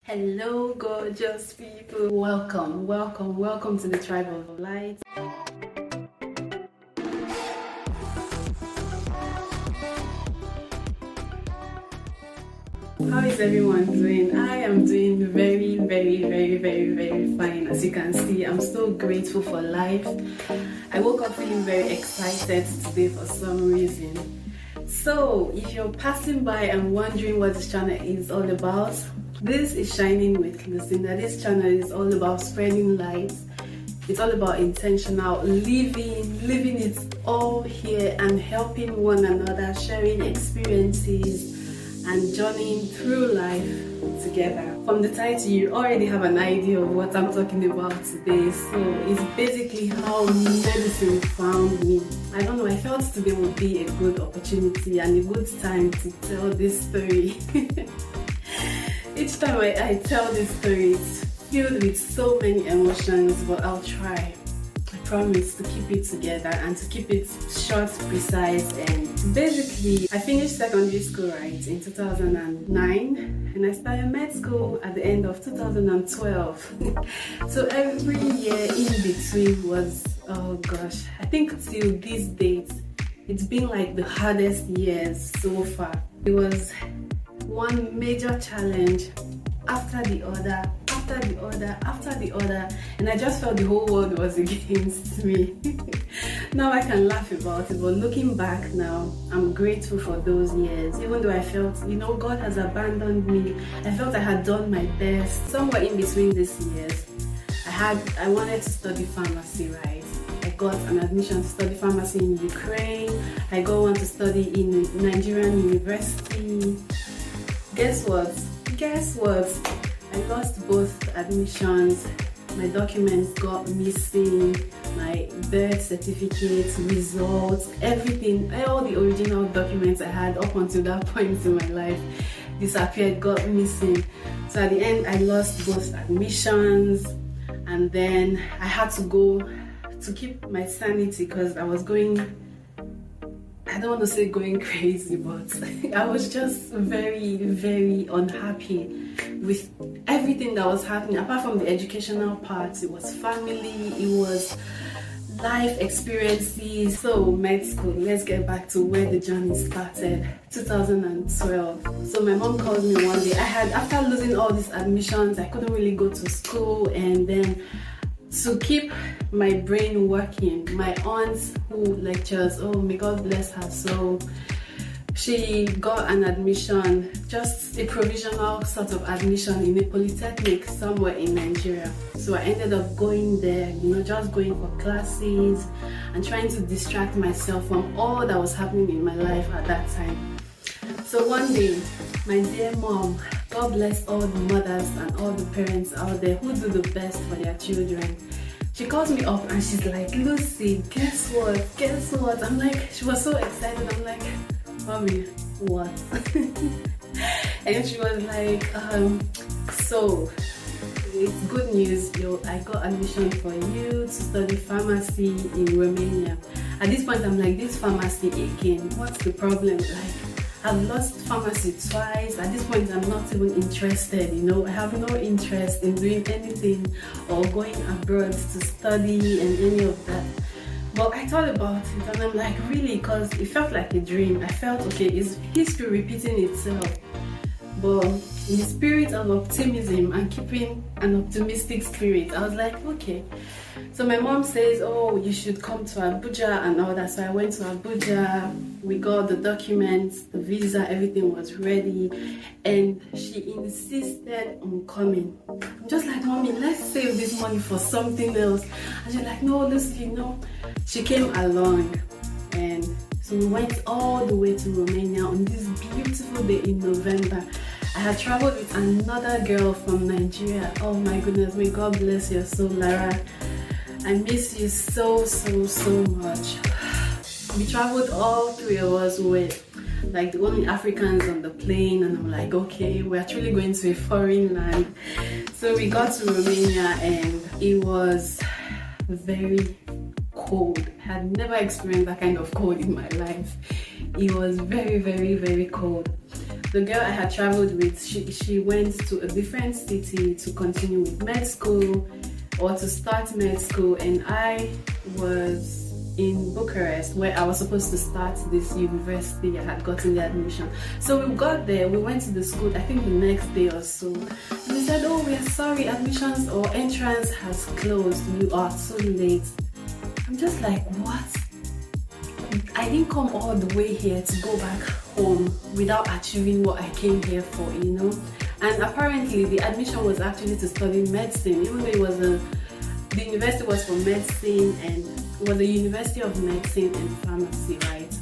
Hello, gorgeous people. Welcome to the Tribe of Light. How is everyone doing? I am doing very fine. As you can see, I'm so grateful for life. I woke up feeling very excited today for some reason. So, if you're passing by and wondering what this channel is all about, this is Shining with Lucinda. This channel is all about spreading light. It's all about intentional living it all here and helping one another, sharing experiences and journeying through life together. From the title, you already have an idea of what I'm talking about today. So it's basically how medicine found me. I don't know, I felt today would be a good opportunity and a good time to tell this story. Each time I tell this story, it's filled with so many emotions, but I'll try. I promise to keep it together and to keep it short, precise, and basically, I finished secondary school right in 2009 and I started med school at the end of 2012. So every year in between was, oh gosh, I think till these dates, it's been like the hardest years so far. It was one major challenge after the other, and I just felt the whole world was against me. Now I can laugh about it, but looking back now, I'm grateful for those years. Even though I felt, God has abandoned me, I felt I had done my best. Somewhere in between these years, I wanted to study pharmacy, right? I got an admission to study pharmacy in Ukraine. I go on to study in Nigerian university. Guess what? I lost both admissions. My documents got missing. My birth certificate, results, everything, all the original documents I had up until that point in my life disappeared, got missing. So at the end, I lost both admissions, and then I had to go to keep my sanity because I was going, I don't want to say going crazy, but I was just very unhappy with everything that was happening. Apart from the educational part, it was family, it was life experiences. So med school, let's get back to where the journey started. 2012. So my mom called me one day. After losing all these admissions, I couldn't really go to school, and then to keep my brain working, my aunt who lectures, oh may God bless her soul, she got an admission, just a provisional sort of admission in a polytechnic somewhere in Nigeria. So I ended up going there, just going for classes and trying to distract myself from all that was happening in my life at that time. So one day, my dear mom, God bless all the mothers and all the parents out there who do the best for their children. She calls me up and she's like, Lucy, guess what? I'm like, she was so excited. I'm like, Mommy, what? And she was like, so it's good news, I got admission for you to study pharmacy in Romania. At this point, I'm like, this pharmacy again, what's the problem? Like, I've lost pharmacy twice. At this point, I'm not even interested, I have no interest in doing anything or going abroad to study and any of that. But I thought about it and I'm like, really? Because it felt like a dream. I felt, okay, is history repeating itself? But in the spirit of optimism and keeping an optimistic spirit, I was like, okay. So my mom says, oh, you should come to Abuja and all that. So I went to Abuja, we got the documents, the visa, everything was ready. And she insisted on coming. I'm just like, Mommy, let's save this money for something else. And she's like, no, Lucy, no. She came along, and so we went all the way to Romania on this beautiful day in November. I had traveled with another girl from Nigeria. Oh my goodness, may God bless your soul, Lara. I miss you so much. We traveled, all three of us were like the only Africans on the plane, and I'm like, okay, we're actually going to a foreign land. So we got to Romania and it was very cold. I had never experienced that kind of cold in my life. It was very cold. The girl I had traveled with, she went to a different city to continue with med school or to start med school, and I was in Bucharest where I was supposed to start this university. I had gotten the admission. So we got there, we went to the school, I think the next day or so. And they said, oh, we are sorry, admissions or entrance has closed. You are too late. I'm just like, what? I didn't come all the way here to go back home without achieving what I came here for, you know? And apparently the admission was actually to study medicine, even though it was the university was for medicine, and it was a university of medicine and pharmacy, right?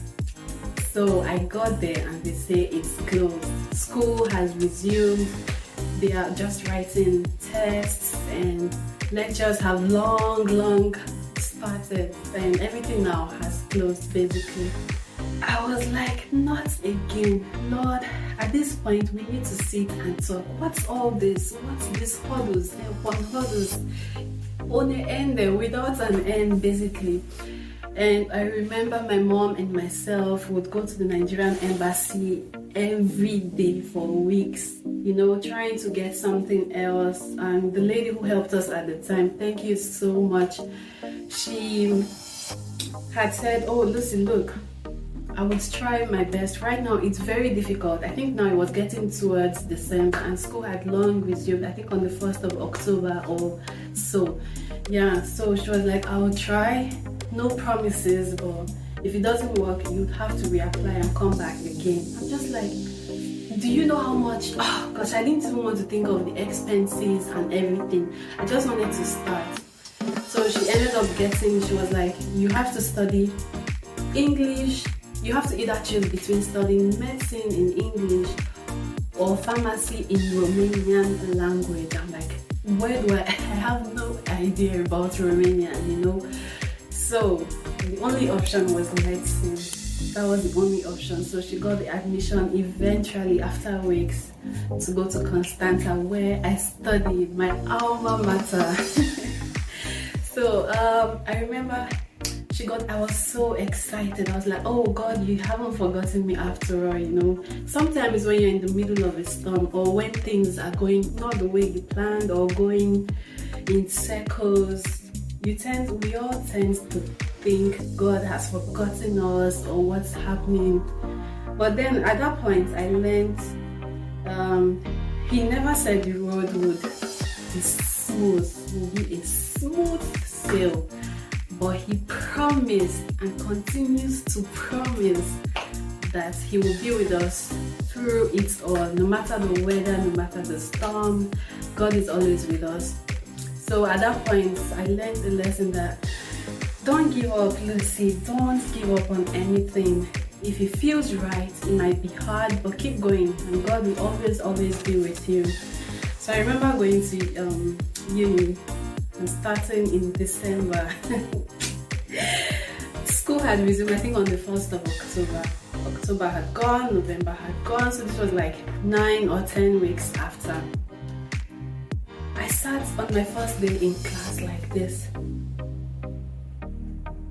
So I got there and they say it's closed. School has resumed. They are just writing tests and lectures have long started, and everything now has closed basically. I was like, not again, Lord. At this point, we need to sit and talk. What's all this? What's these hurdles? Upon hurdles, on the end, without an end, basically. And I remember my mom and myself would go to the Nigerian embassy every day for weeks, you know, trying to get something else. And the lady who helped us at the time, thank you so much, she had said, oh, Lucy, look, I would try my best. Right now, it's very difficult. I think now it was getting towards December and school had long resumed, I think on the 1st of October or so. Yeah, so she was like, I'll try, no promises, but if it doesn't work, you'd have to reapply and come back again. I'm just like, do you know how much? Oh gosh, I didn't even want to think of the expenses and everything. I just wanted to start. So she ended up she was like, you have to study English. You have to either choose between studying medicine in English or pharmacy in Romanian language. I'm like, where do I have no idea about Romanian, you know? So the only option was medicine. That was the only option. So she got the admission eventually after weeks to go to Constanta, where I studied, my alma mater. So I remember I was so excited. I was like, oh God, you haven't forgotten me after all, you know. Sometimes when you're in the middle of a storm or when things are going not the way you planned or going in circles, we all tend to think God has forgotten us or what's happening. But then at that point I learned he never said the road would be smooth sail. But he promised and continues to promise that he will be with us through it all. No matter the weather, no matter the storm, God is always with us. So at that point, I learned the lesson that don't give up, Lucy. Don't give up on anything. If it feels right, it might be hard, but keep going, and God will always be with you. So I remember going to uni and starting in December. School had resumed, I think, on the 1st of October. October had gone, November had gone, so this was like 9 or 10 weeks after. I sat on my first day in class like this.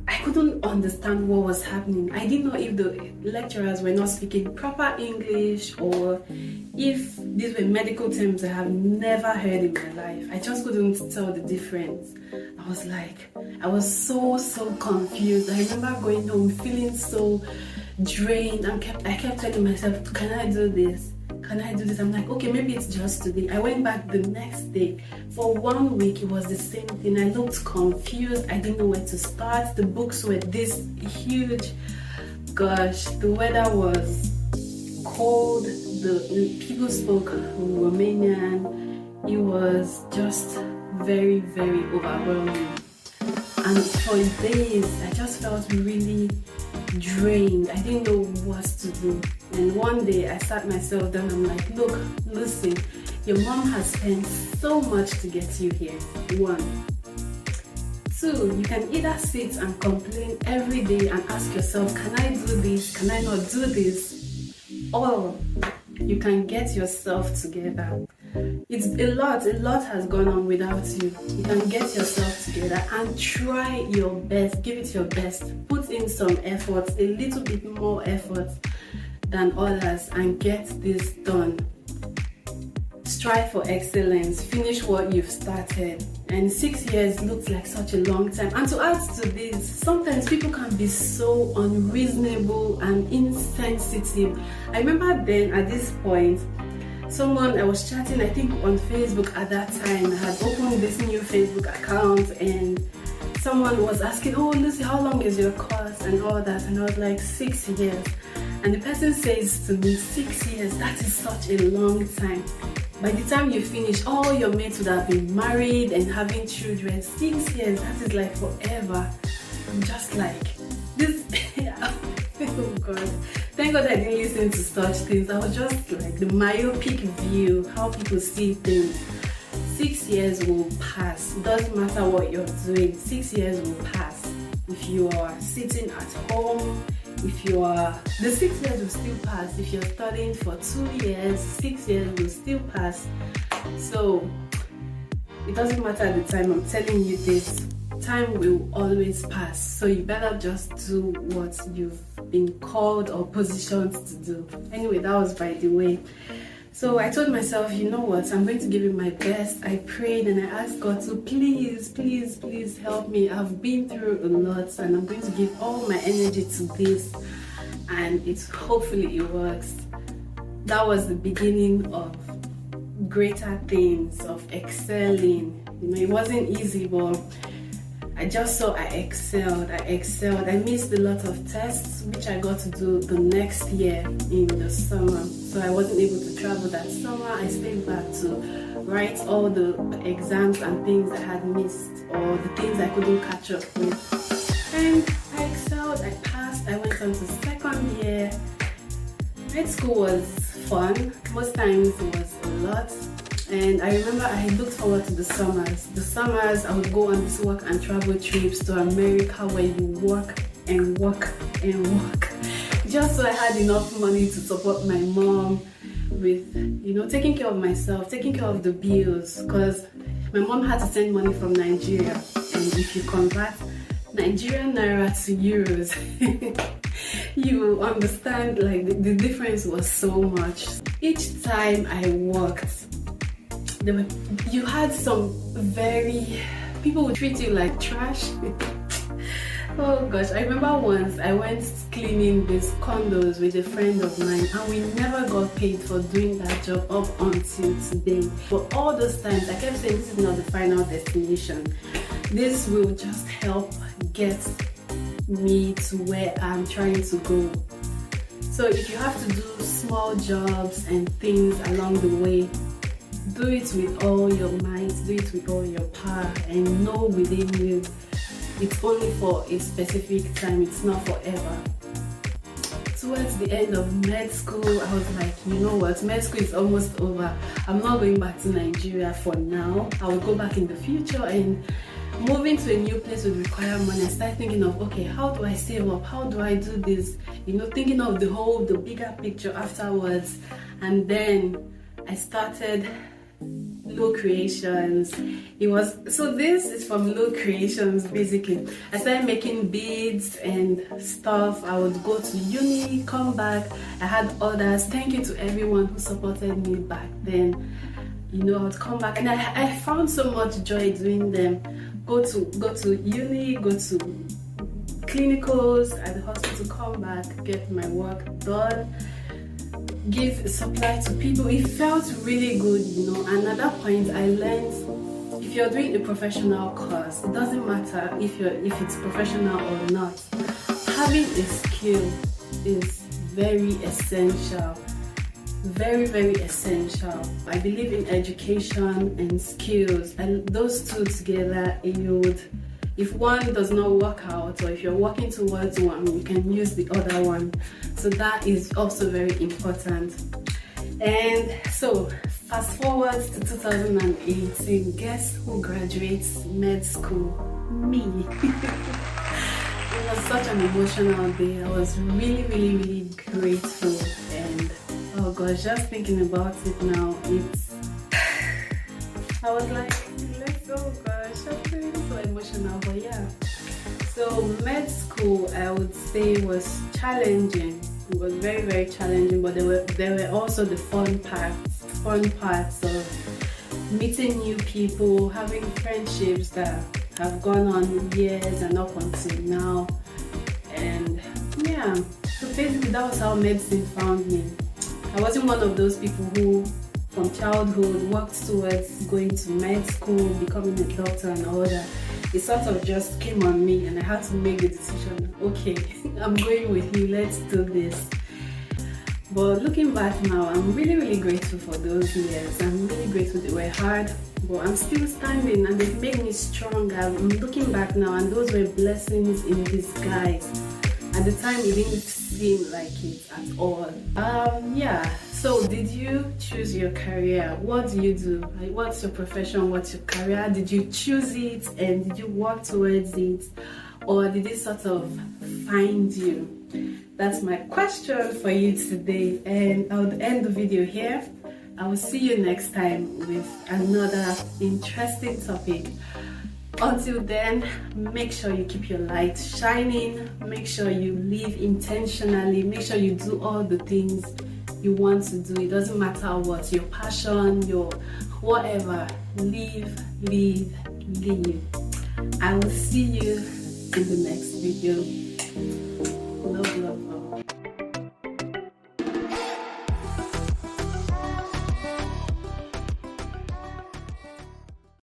I couldn't understand what was happening. I didn't know if the lecturers were not speaking proper English or if these were medical terms I have never heard in my life. I just couldn't tell the difference. I was so confused. I remember going home feeling so drained. I kept telling myself, can I do this? Can I do this? I'm like, okay, maybe it's just today. I went back the next day. For 1 week, it was the same thing. I looked confused. I didn't know where to start. The books were this huge. Gosh, the weather was cold. The people spoke Romanian. It was just very overwhelming. And for days, I just felt really drained. I didn't know what to do. And one day I sat myself down. I'm like, look, Lucy, your mom has spent so much to get you here. 1. 2, you can either sit and complain every day and ask yourself, can I do this? Can I not do this? Or you can get yourself together. It's a lot has gone on without you. You can get yourself together and try your best. Give it your best. Put in some effort, a little bit more effort than others and get this done. Strive for excellence, finish what you've started. And 6 years looks like such a long time. And to add to this, sometimes people can be so unreasonable and insensitive. I remember then at this point, someone I was chatting, I think on Facebook at that time, I had opened this new Facebook account, and someone was asking, oh Lucy, how long is your course and all that, and I was like 6 years, and the person says to me, 6 years, that is such a long time. By the time you finish, all your mates would have been married and having children. 6 years, that is like forever. I'm just like, this, oh God. Thank God I didn't listen to such things. I was just like the myopic view, how people see things. 6 years will pass. It doesn't matter what you're doing. 6 years will pass. If you are sitting at home, if you are, the 6 years will still pass. If you're studying for 2 years, 6 years will still pass. So it doesn't matter at the time. I'm telling you this, time will always pass. So you better just do what you've been called or positioned to do. Anyway, that was by the way. So I told myself, you know what, I'm going to give it my best. I prayed and I asked God to please help me. I've been through a lot and I'm going to give all my energy to this, and hopefully it works. That was the beginning of greater things, of excelling. You know, it wasn't easy, but I just saw I excelled. I missed a lot of tests, which I got to do the next year in the summer. So I wasn't able to travel that summer. I stayed back to write all the exams and things I had missed, or the things I couldn't catch up with. And I excelled, I passed, I went on to second year. Med school was fun. Most times it was a lot. And I remember I looked forward to the summers. The summers, I would go on this work and travel trips to America where you work and work and work. Just so I had enough money to support my mom with, you know, taking care of myself, taking care of the bills. Because my mom had to send money from Nigeria. And if you convert Nigerian Naira to Euros, you will understand like the difference was so much. Each time I worked, you had some people would treat you like trash. Oh gosh, I remember once I went cleaning these condos with a friend of mine, and we never got paid for doing that job up until today. But all those times I kept saying, this is not the final destination. This will just help get me to where I'm trying to go. So if you have to do small jobs and things along the way, do it with all your might, do it with all your power, and know within you it's only for a specific time, it's not forever. Towards the end of med school, I was like, you know what, med school is almost over. I'm not going back to Nigeria for now. I will go back in the future, and moving to a new place would require money. I started thinking of, okay, how do I save up? How do I do this? You know, thinking of the bigger picture afterwards. And then I started Low Creations. This is from Low Creations. Basically, I started making beads and stuff. I would go to uni, come back. I had orders. Thank you to everyone who supported me back then. You know, I would come back and I found so much joy doing them. Go to uni, go to clinicals at the hospital, come back, get my work done, give supply to people. It felt really good, you know. And at that point I learned, if you're doing a professional course, it doesn't matter if it's professional or not, having a skill is very essential. Very essential. I believe in education and skills, and those two together, if one does not work out, or if you're working towards one, you can use the other one. So that is also very important. And so fast forward to 2018, guess who graduates med school? Me. It was such an emotional day. I was really grateful, and oh gosh, just thinking about it now, I was like, oh gosh, I'm feeling so emotional. But yeah, so med school, I would say, was challenging. It was very, very challenging, but there were also the fun parts of meeting new people, having friendships that have gone on years and up until now. And yeah, so basically that was how medicine found me. I wasn't one of those people who from childhood worked towards going to med school, becoming a doctor and all that. It sort of just came on me and I had to make the decision, okay, I'm going with you, let's do this. But looking back now, I'm really, really grateful for those years. I'm really grateful. They were hard, but I'm still standing and they've made me stronger. I'm looking back now and those were blessings in disguise. At the time, it didn't seem like it at all. Yeah, so did you choose your career? What do you do? Like, what's your profession? What's your career? Did you choose it and did you work towards it? Or did it sort of find you? That's my question for you today, and I'll end the video here. I will see you next time with another interesting topic. Until then, make sure you keep your light shining, make sure you live intentionally, make sure you do all the things you want to do. It doesn't matter what, your passion, your whatever, live. I will see you in the next video. Love.